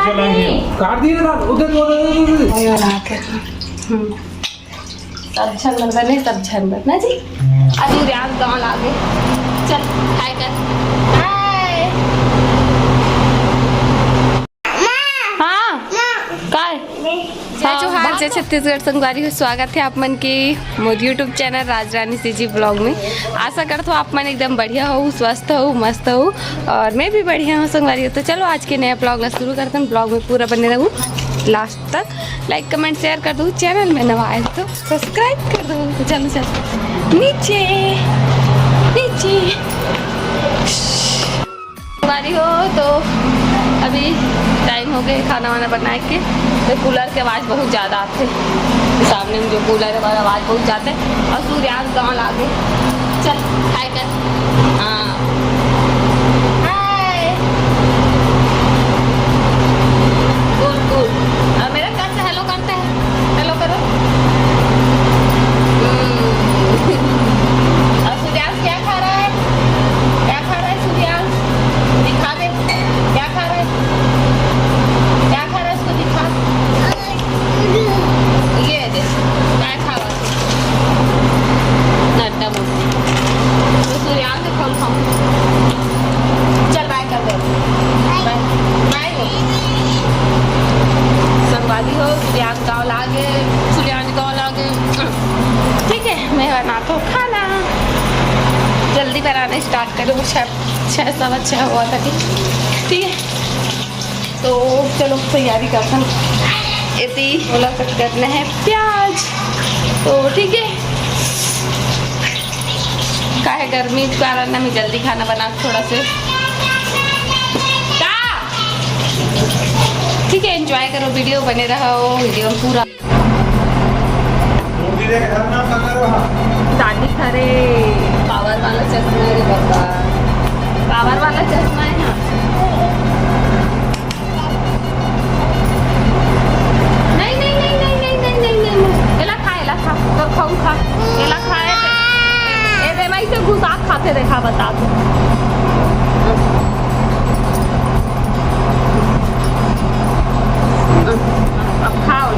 काट दिए ना उधर सब छन बने सब छन ना जी। अभी रियाज गाँव लागे चल हाय कर हाय। हाँ काय जय छत्तीसगढ़ संगवारी स्वागत है आप मन के मोर यूट्यूब चैनल राजरानी सीजी ब्लॉग में। आशा करता हूँ आप मन एकदम बढ़िया हो, स्वस्थ हो, मस्त हो और मैं भी बढ़िया हूँ संगवारी। तो चलो आज के नया ब्लॉग शुरू करते हैं। ब्लॉग में पूरा बने रहूँ लास्ट तक, लाइक कमेंट शेयर कर दूँ। चैनल में नवा आए तो सब्सक्राइब कर दो। तो चलो चल नीचे नीचे संगवारी हो। तो अभी टाइम हो गया खाना वाना बना के, तो कूलर की आवाज़ बहुत ज़्यादा आते। सामने में जो कूलर है आवाज़ बहुत ज़्यादा है और सूर्यास्त गाँव लागे चल हाय कर हाँ हाय गुड गुड। मेरा कान से हेलो करते हैं, हेलो करो। और सूर्यास्त क्या खा रहा है, क्या खा रहा है सूर्यास्त? दिखा दे क्या खा रहा है, क्या खा रहा है इसको दिखा। ये दे क्या खा रहा है नड्डा मुझे तो सूर्यास्त से खोल खाऊं। चल बाय कर दे बाय बाय हो संगवारी हो। सूर्यास्त गाँव लागे, सूर्यास्त गाँव लागे ठीक है। मैं बनाता हूँ खाना, जल्दी बनाना स्टार्ट करो। 6:15 हुआ था ठीक है। तो चलो तैयारी करते हैं। इतनी बोला कट करना है प्याज तो ठीक है। का है गर्मी के कारण ना मैं जल्दी खाना बना थोड़ा से ठीक है। एंजॉय करो, वीडियो बने रहो, वीडियो पूरा। दादी खरे पावर वाला चश्मा है रे बाबा, पावर वाला चश्मा है ना। खा केला खाए ए मैं से घुसा खाते देखा बता दो। अब खाओ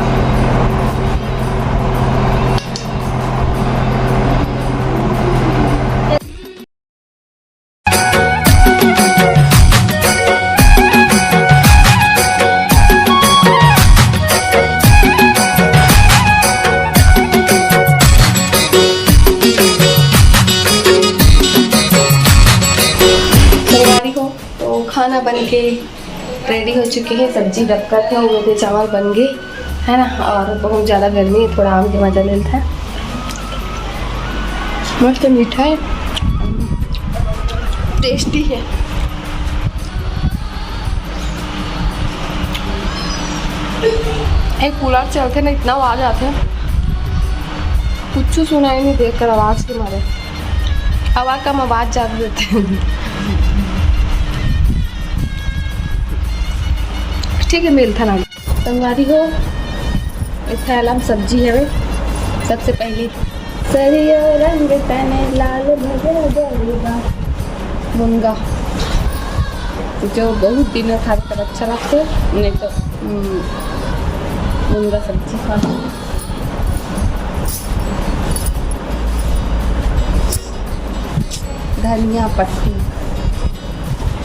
खाना बन के रेडी हो चुके हैं। सब्जी रख कर थे, उनके चावल बन गए है ना। और बहुत ज़्यादा गर्मी है, थोड़ा आम के मज़ा लेता है। मस्त मीठा है, टेस्टी है। एक कूलर चलते ना इतना आवाज़ आते हैं, कुछ सुनाई नहीं देख कर आवाज़ के मारे। हवा कम आवाज़ ज़्यादा देते हैं ठीक है। मिलता ना संगवारी हो इसका सब्जी है। सबसे पहले सरियो रंग तने लाल भजा मुनगा जो बहुत दिनों खा कर अच्छा लगता है, नहीं तो मुनगा सब्जी खा। धनिया पत्ती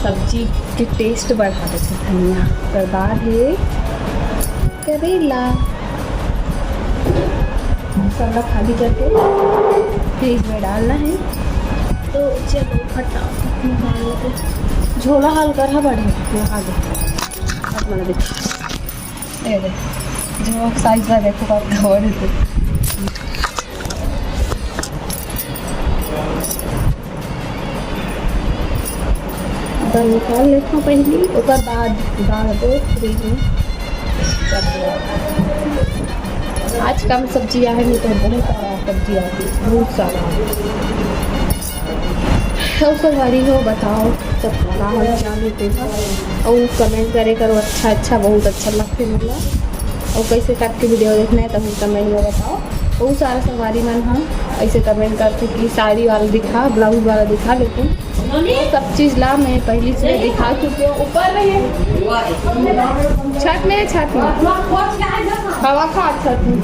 सब्जी के टेस्ट बढ़ा देते धनिया। उसके बाद है करेला, मसाला खाली करके फ्रिज में डालना है। तो चलो फटाफट डाल दे। झोला हाल कर बढ़े नहा दे मैंने देखो जो साइज में देखो खबर है। तो निकाल लेता हूँ पहले, उसके बाद डाल दो फ्रिज में। आज कम सब्जी है, नहीं तो बहुत सारा सब्जी आती है, बहुत सारा। उसका गाड़ी हो बताओ सब खाना हो जाने और कमेंट करे करो अच्छा बहुत अच्छा लगते मिला। और कैसे काट के वीडियो देखना है तो हम कमेंट में बताओ। बहुत सारा सवारी मन हाँ ऐसे कमेंट करते कि साड़ी वाला दिखा, ब्लाउज वाला दिखा, लेकिन सब चीज ला मैं पहली से दिखा चुकी हूँ। ऊपर में है, छत में है, छत में हवा खा छत में।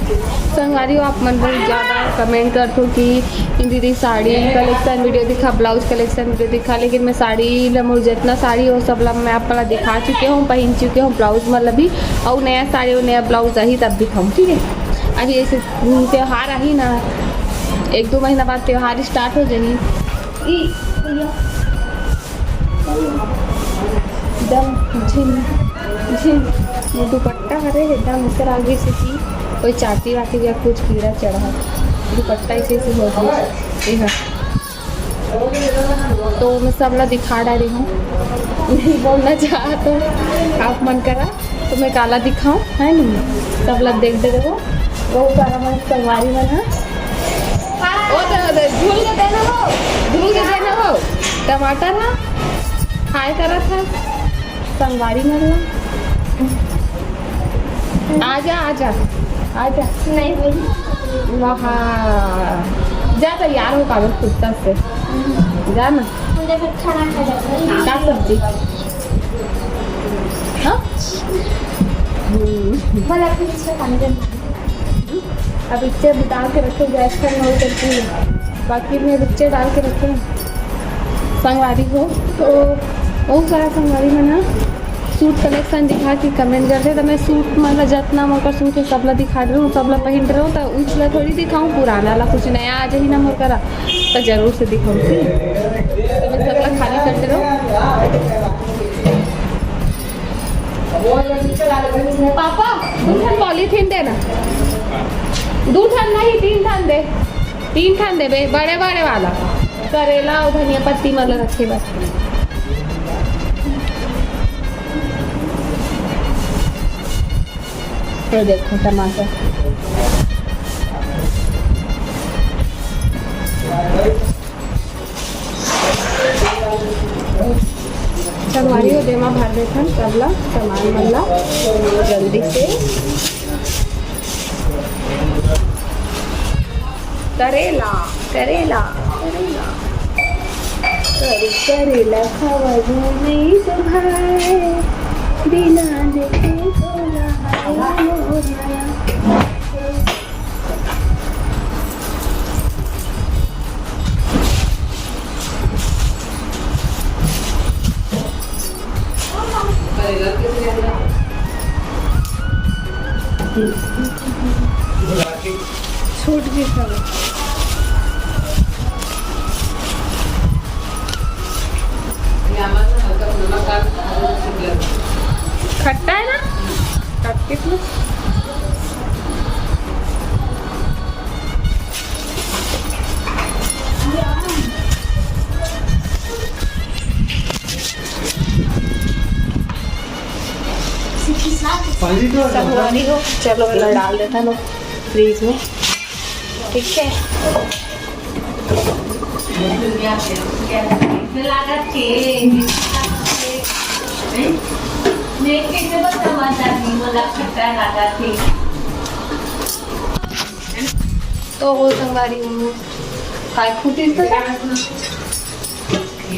संगवारी आप मन बहुत ज़्यादा कमेंट करते हो कि दीदी साड़ी कलेक्शन वीडियो दिखा, ब्लाउज कलेक्शन वीडियो दिखा, लेकिन मैं साड़ी लमोर जितना साड़ी हो सब मैं आप दिखा चुके हूँ, पहन चुके हूँ। ब्लाउज मतलब भी और नया साड़ी और नया ब्लाउज आई तब दिखाऊँ, ठीक है। अभी ऐसे त्यौहार आई ना, 1-2 महीना बाद त्यौहार स्टार्ट हो जाएगी। एकदम झिम दुपट्टा हरे एकदम इस आगे से की कोई चाटी वाटी या कुछ कीड़ा चढ़ा, दुपट्टा ऐसे हो गया। तो मैं सब ला दिखा डाली हूँ, नहीं बोलना चाहा तो आप मन करा तो मैं काला दिखाऊँ, है नहीं सब लोग देख दे रहे हो। बहुत सारा मैं संगवारी बना धुल के देना हो टमाटर ना खाए करा था संगवारी मतलब। आजा नहीं बोली वहाँ जा तैयार हो कागज कुत्ता से जा ना। मुझे फिर खाना खा जाता क्या सब्जी हाँ अब बच्चे डाल के रखे, गैस पर नोट करती है, बाकी में बच्चे डाल के रखे। संगवारी हो तो बहुत सारा संगवारी में ना सूट कलेक्शन दिखा के कमेंट करते, तो मैं सूट मतलब जितना मौका सूट सब ला दिखा रही हूँ, सब ला पहन रही हूँ, तो उसला थोड़ी दिखाऊँ, पुराना ला कुछ नया आ जाए ना मोर करा तो जरूर से दिखाऊँ। तो मैं सब ला खाली करते रहो। पापा 2 ठन पॉलीथीन देना, 2 ठन नहीं 3 ठन दे, 3 ठन दे बड़े बड़े वाला करेला और धनिया पत्ती मतलब रखे बस। तो देखो टमाटर संगवारी हो देमा भर देथन सबला सामान मल्ला जल्दी से। करेला करेला करेला करेला खावा नहीं सुभाए बिना देखे छूट भी सब खट्टा है ना कितना संगवारी हो। चलो मैं डाल देता हूँ फ्रीज में, ठीक है। तो वो संगवारी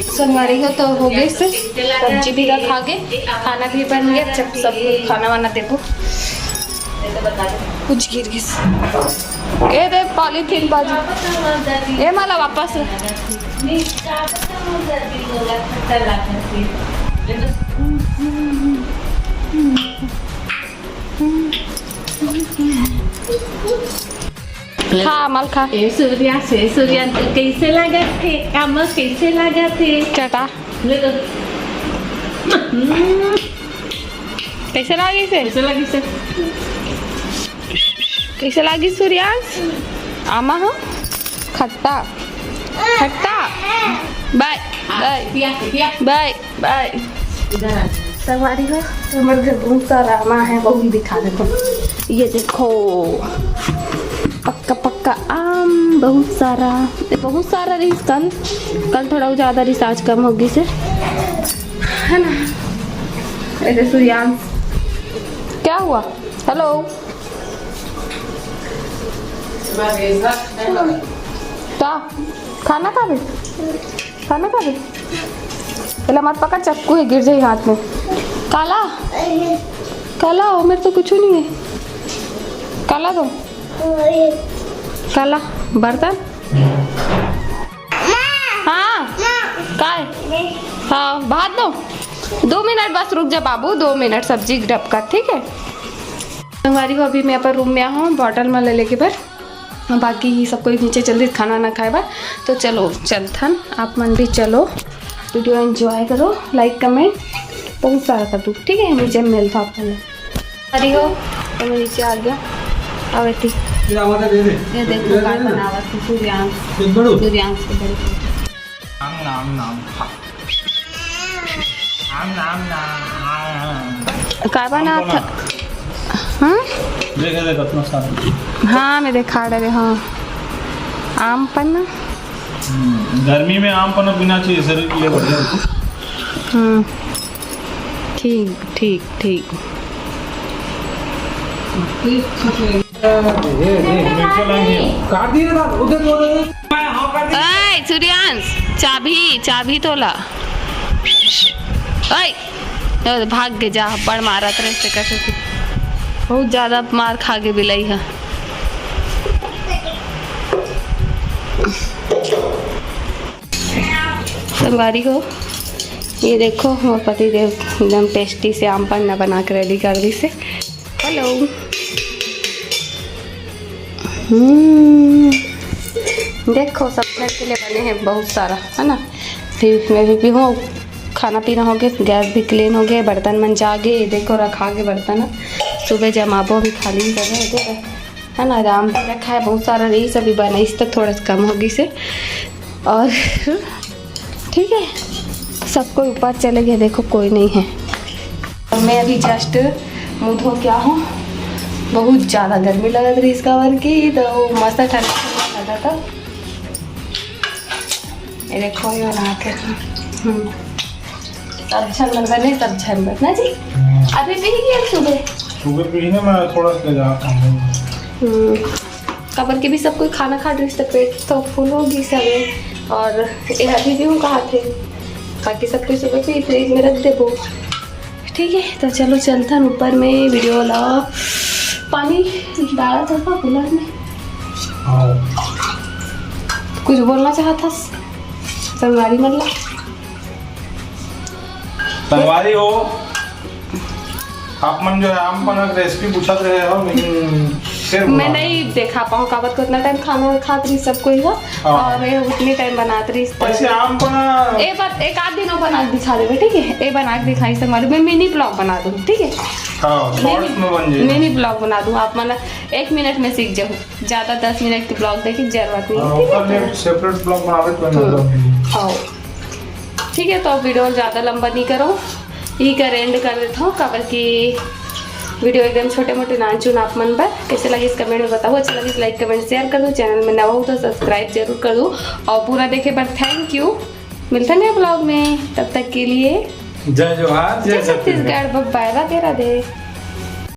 संगवारी हो तो हो गए से सब्जी भी खा के खाना भी बन गया, सब खाना वाना देखो कुछ गिर गया। ये दे पॉलीथीन बाजू ये माला वापस खा मल खा। सूर्या कैसे लगा थे काम कैसे लगा थे चटा कैसे लगी से कैसे लगी सूर्यांश आमा हो खट्टा खट्टा बाय बाय बाय बाय। सवारी है हमारे घर बहुत सारा आमा है, बहुत दिखा देखो, ये देखो पक्का पक्का आम बहुत सारा रिस कल थोड़ा ज़्यादा रिसार्ज कम होगी से है ना। ऐसे सूर्यांश क्या हुआ हेलो क्या खाना खा भी पहले मत पकड़, चक्कू है, गिर जाए हाथ में। काला काला हो, मेरे तो कुछ नहीं है। काला दो, काला बर्तन। हाँ काय, हाँ भात दो। 2 मिनट बस रुक जा बाबू, 2 मिनट सब्जी डब कर, ठीक है। संगवारी को अभी मैं अपन रूम में हूँ, बॉटल में ले लेके पर बाकी सबको नीचे जल्दी खाना ना खाए बा। तो चलो चलथन, आप मन भी चलो, वीडियो एंजॉय करो, लाइक कमेंट बहुत सारा कर दो, ठीक है। नीचे मिलता आपको अरे हो तो मैं नीचे आ गया। अब थी ये देखो काय बनावा थी सूर्यांश के बड़े काय बना था। हाँ हाँ मैं देखा रहे। हाँ आम पन्ना, गर्मी में आम पन्ना पीना चाहिए, शरीर के लिए बढ़िया। ठीक ठीक ठीक। काट दिए ना उधर ओए सूर्यांश, चाबी तोला। ओए भाग के जा, बड़ मारा तेरे से कैसे, बहुत ज्यादा मार खा के बिलाई है। संगवारी को ये देखो, हमारे पति देव एकदम टेस्टी से आम पन्ना बना के रेडी कर दी से। हेलो देखो सब घर के लिए बने हैं बहुत सारा, है ना। फिर मैं भी हूँ, खाना पीना हो गया, गैस भी क्लीन हो गया, बर्तन मंजा गए, देखो रखा के बर्तन सुबह जमाबो भी खाली कर रहे हैं, है ना। आराम से रखा है बहुत सारा, रही सभी बना, इस तक थोड़ा सा कम होगी से। और ठीक है, सबको ऊपर चले गए, देखो कोई नहीं है। और मैं अभी जस्ट मुँह धो क्या हूँ, बहुत ज़्यादा गर्मी लग रही इसका वर की, तो मस्त ठंडा लगा था। ये देखो ये बना के सब झरमर बने, सब झरमर ना जी। अभी पी गया सुबह पीने में थोड़ा सा जाता हूँ। कबर के भी सब कोई खाना खा रही, पेट तो फुल होगी सब। और ये अभी भी हूँ कहा थे, बाकी सब कोई सुबह पे फ्रिज में रख दे वो, ठीक है। तो चलो चलता ऊपर में, वीडियो वाला पानी डाला था कूलर में। कुछ बोलना चाहता संगवारी, मतलब संगवारी हो आप मन जो है आम पन्ना की रेसिपी पूछा रहे हो, लेकिन फिर मैं नहीं देखा पाऊँ कावत को उतना टाइम खाना खात रही सब कोई का, और मैं उतनी टाइम बनात रही। ऐसे आम पन्ना एक आध दिन बना के दिखा देवे, ठीक है। ये बना के दिखाई संगवारी, मैं मिनी ब्लॉग बना दूँ, ठीक है। मिनी ब्लॉग बना दूँ, आप मतलब 1 मिनट में सीख जाओ, ज़्यादा 10 मिनट की ब्लॉग देखी जरूरत नहीं, सेपरेट ब्लॉग बनावे ठीक है। तो वीडियो ज़्यादा लंबा नहीं करो, यही कर एंड कर देता हूँ। काबर की वीडियो एकदम छोटे मोटे नान चुन आप मन पर कैसे लगी इस कमेंट में बताओ। अच्छा लगी लाइक कमेंट शेयर कर दो, चैनल में नवा हो तो सब्सक्राइब जरूर कर दो, और पूरा देखे पर थैंक यू। मिलता नहीं ब्लॉग में, तब तक के लिए जय जोहार, जय छत्तीसगढ़, बाय बाय, राधे राधे।